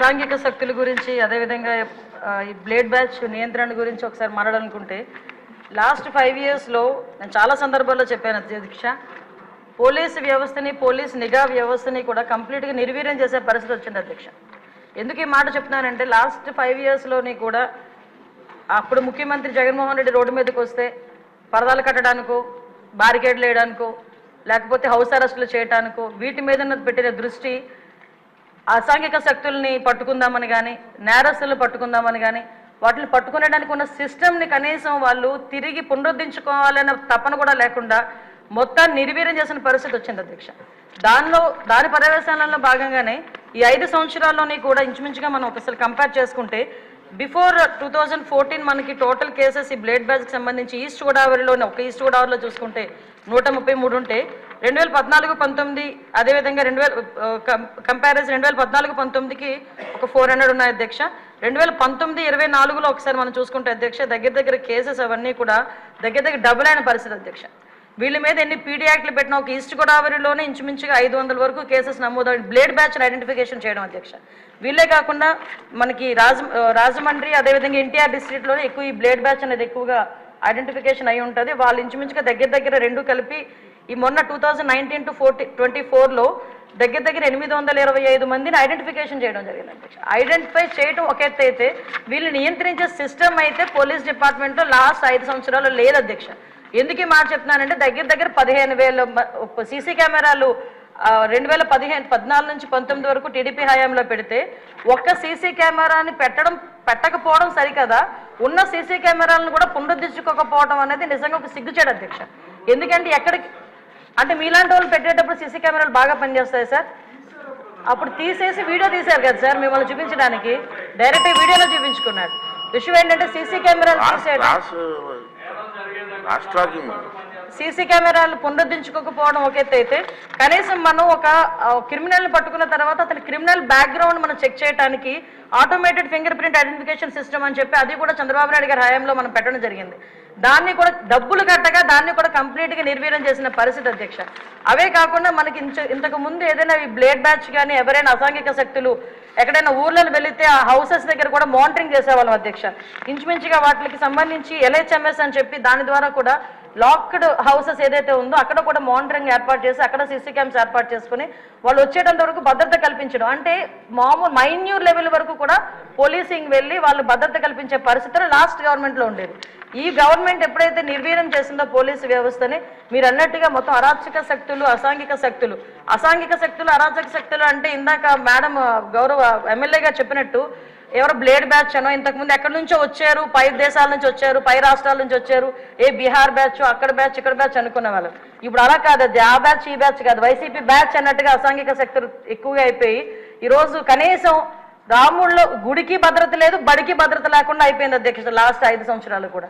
సాంఘిక శక్తుల గురించి అదేవిధంగా ఈ బ్లేడ్ బ్యాచ్ నియంత్రణ గురించి ఒకసారి మాట్లాడాలనుకుంటే లాస్ట్ 5 ఇయర్స్లో నేను చాలా సందర్భాల్లో చెప్పాను అధ్యక్ష, పోలీసు వ్యవస్థని పోలీస్ నిఘా వ్యవస్థని కూడా కంప్లీట్గా నిర్వీర్యం చేసే పరిస్థితి వచ్చింది అధ్యక్ష. ఎందుకు ఈ మాట చెప్తున్నానంటే లాస్ట్ 5 ఇయర్స్లోని కూడా అప్పుడు ముఖ్యమంత్రి జగన్మోహన్ రెడ్డి రోడ్డు మీదకి వస్తే పరదాలు కట్టడానికో బారికేడ్లు వేయడానికో లేకపోతే హౌస్ అరెస్టులు చేయడానికో వీటి మీద పెట్టిన దృష్టి అసాంఘిక శక్తుల్ని పట్టుకుందామని కానీ నేరస్తులు పట్టుకుందామని కానీ వాటిని పట్టుకునేడానికి ఉన్న సిస్టమ్ని కనీసం వాళ్ళు తిరిగి పునరుద్ధరించుకోవాలనే తపన కూడా లేకుండా మొత్తాన్ని నిర్వీర్యం చేసిన పరిస్థితి వచ్చింది అధ్యక్ష. దాని పర్యవేక్షణలో భాగంగానే ఈ 5 సంవత్సరాల్లోని కూడా ఇంచుమించుగా మనం ఒకసారి కంపేర్ చేసుకుంటే బిఫోర్ 2014 మనకి టోటల్ కేసెస్ ఈ బ్లేడ్ బ్యాచ్కి సంబంధించి ఈస్ట్ గోదావరిలోనే ఒక ఈస్ట్ గోదావరిలో చూసుకుంటే 133 ఉంటే 2014-19 అదేవిధంగా కంపారిజన్ 2014-19కి ఒక 400 ఉన్నాయి అధ్యక్ష. 2019-24లో ఒకసారి మనం చూసుకుంటే అధ్యక్ష దగ్గర కేసెస్ అవన్నీ కూడా దగ్గర డబుల్ అయిన పరిస్థితి అధ్యక్ష. వీళ్ళ మీద ఎన్ని పీడీ యాక్ట్లు పెట్టినా ఒక ఈస్ట్ గోదావరిలోనే ఇంచుమించుగా 500 వరకు కేసెస్ నమోదు బ్లేడ్ బ్యాచ్ని ఐడెంటిఫికేషన్ చేయడం అధ్యక్ష. వీళ్ళే కాకుండా మనకి రాజమండ్రి అదేవిధంగా ఎన్టీఆర్ డిస్ట్రిక్ట్లోనే ఎక్కువ ఈ బ్లేడ్ బ్యాచ్ అనేది ఎక్కువగా ఐడెంటిఫికేషన్ అయి ఉంటుంది. వాళ్ళు ఇంచుమించుగా దగ్గర రెండు కలిపి ఈ మొన్న 2019-24లో దగ్గర 825 మందిని ఐడెంటిఫికేషన్ చేయడం జరిగింది అధ్యక్ష. ఐడెంటిఫై చేయడం ఒక ఎత్తు అయితే వీళ్ళు నియంత్రించే సిస్టమ్ అయితే పోలీస్ డిపార్ట్మెంట్లో లాస్ట్ 5 సంవత్సరాలు లేదు అధ్యక్ష. ఎందుకు ఈ మాట చెప్తున్నానంటే దగ్గర 15,000 సీసీ కెమెరాలు 2014-19 వరకు టీడీపీ హయాంలో పెడితే ఒక్క సీసీ కెమెరాని పెట్టకపోవడం సరికదా ఉన్న సీసీ కెమెరాలను కూడా పునరుద్ధరించుకోకపోవడం అనేది నిజంగా ఒక సిగ్గుచేడు అధ్యక్ష. ఎందుకంటే అంటే మీలాంటి వాళ్ళు పెట్టేటప్పుడు సీసీ కెమెరాలు బాగా పనిచేస్తాయి సార్. అప్పుడు తీసేసి వీడియో తీశారు కదా సార్ మిమ్మల్ని చూపించడానికి, డైరెక్ట్ వీడియోలో చూపించుకున్నాడు. విషయం ఏంటంటే సీసీ కెమెరాలు తీసేయడం సీసీ కెమెరాలు పునరుద్ధరించుకోకపోవడం ఒక ఎత్తు అయితే కనీసం మనం ఒక క్రిమినల్ని పట్టుకున్న తర్వాత అతని క్రిమినల్ బ్యాక్గ్రౌండ్ మనం చెక్ చేయడానికి automated finger print identification system అని చెప్పి అది కూడా చంద్రబాబు నాయుడు గారి హయాంలో మనం పెట్టడం జరిగింది. దాన్ని కూడా డబ్బులు కట్టగా దాన్ని కూడా కంప్లీట్గా నిర్వీర్యం చేసిన పరిస్థితి అధ్యక్ష. అవే కాకుండా మనకి ఇంతకు ముందు ఏదైనా ఈ బ్లేడ్ బ్యాచ్ కానీ ఎవరైనా అసాంఘిక శక్తులు ఎక్కడైనా ఊర్లను వెళితే ఆ హౌసెస్ దగ్గర కూడా మానిటరింగ్ చేసేవాళ్ళం అధ్యక్ష. ఇంచుమించుగా వాటికి సంబంధించి LHMS అని చెప్పి దాని ద్వారా కూడా లాక్డ్ హౌసెస్ ఏదైతే ఉందో అక్కడ కూడా మానిటరింగ్ ఏర్పాటు చేసి అక్కడ సీసీ క్యామ్స్ ఏర్పాటు చేసుకుని వాళ్ళు వచ్చేటంత వరకు భద్రత కల్పించడం, అంటే మామూలు మైన్యూర్ లెవెల్ వరకు కూడా పోలీసింగ్ వెళ్ళి వాళ్ళు భద్రత కల్పించే పరిస్థితులు లాస్ట్ గవర్నమెంట్లో ఉండేది. ఈ గవర్నమెంట్ ఎప్పుడైతే నిర్వీర్యం చేసిందో పోలీసు వ్యవస్థని మీరు అన్నట్టుగా మొత్తం అరాచక శక్తులు అసాంఘిక శక్తులు అరాచక శక్తులు అంటే ఇందాక మేడం గౌరవ ఎమ్మెల్యేగా చెప్పినట్టు ఎవరు బ్లేడ్ బ్యాచ్ అనో ఇంతకుముందు ఎక్కడి నుంచో వచ్చారు, పై దేశాల నుంచి వచ్చారు, పై రాష్ట్రాల నుంచి వచ్చారు, బీహార్ బ్యాచ్ అక్కడ బ్యాచ్ ఇక్కడ బ్యాచ్ అనుకునే వాళ్ళు. ఇప్పుడు అలా కాదు, అది ఆ బ్యాచ్ ఈ బ్యాచ్ కాదు, వైసీపీ బ్యాచ్ అన్నట్టుగా అసాంఘిక శక్తులు ఎక్కువగా అయిపోయి ఈరోజు కనీసం రాముల్లో గుడికి భద్రత లేదు, బడికి భద్రత లేకుండా అయిపోయింది అధ్యక్ష లాస్ట్ 5 సంవత్సరాలు కూడా.